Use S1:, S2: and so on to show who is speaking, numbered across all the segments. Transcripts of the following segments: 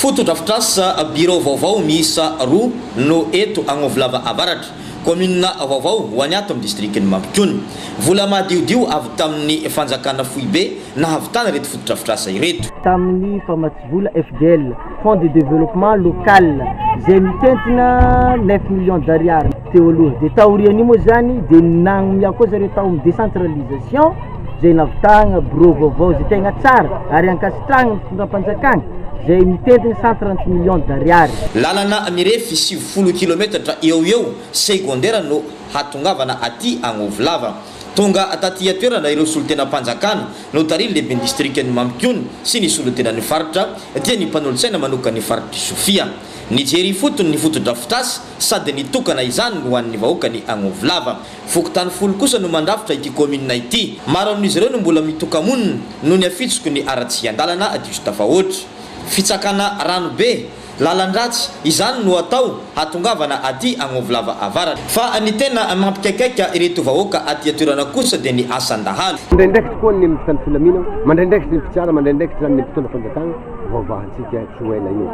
S1: Fotodrafitrasa biro vaovao miisa roa no eto Agnovolava avaratra. Commune vaovao ho any ato amin'ny district'ny Mampikony. Vola madiodio avy tamin'ny fanjakana Foibe nahavitana reto fotodrafitrasa ireto.
S2: Tamin'ny famatsivola FDL, Fonds de développement local, zay mitentina 9 millions d'ariary teo aloha. De taoriany moa zany de nagnomia koa zareo tao amin'ny décentralisation, zay nahavitana bureau vaovao zay tegna tsara ary ankasitrahana ny fitondram-panjakana. J'ai mitentina 130 millions d'ariary.
S1: Lalana mirefy 70 km eo secondaire no hatongavana aty Agnovolava. Tonga ataty atoerana ireo solotena mpanjakana no tariny lehibe ny district'ny Mampikony sy ny solotena ny faritra dia ny mpanolontsaina manoka ny faritra Sofia. Nijery fotony ny fotodrafitrasa sady nitokana izany no an'ny vahoaka ny Agnovolava. Fokotany folo kosa no mandrafitra ity commune ity. Maro amin'izy ireo no mbola mitokamonina no ny afitsoko ny aratsy andalana just tafahoatra. Fitsakana ranobe lalandratsy izany no atao hatongavana aty Agnovolava avaratra. Fa ny tena mampikaikaika ireto vahoaka aty atoerana kosa dia ny asan-dahalo.
S3: Mandraindraiky tokoa ny mitany filamina, mandraindraiky ny fitsara, mandraindraiky zany ny mpitondra fanjakana vaovahantsika tsoela io.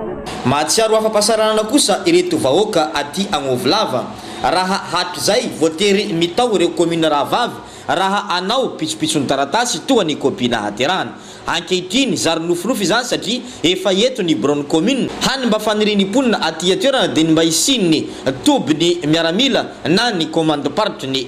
S1: Mahatsiaro afa-pahasaranana kosa ireto vahoaka aty Agnovolava. Raha hatrizay voatery mitao ireo commune rahavavy raha anao pitsopitsony taratasy toa ny kopina haterahana. Ankehitriny zary nofinofy izany satria efa eto ny bureau commune hany mba fanirinim-ponina aty atoerana dia mba isin'ny tobiny miaramila na ny commande party ny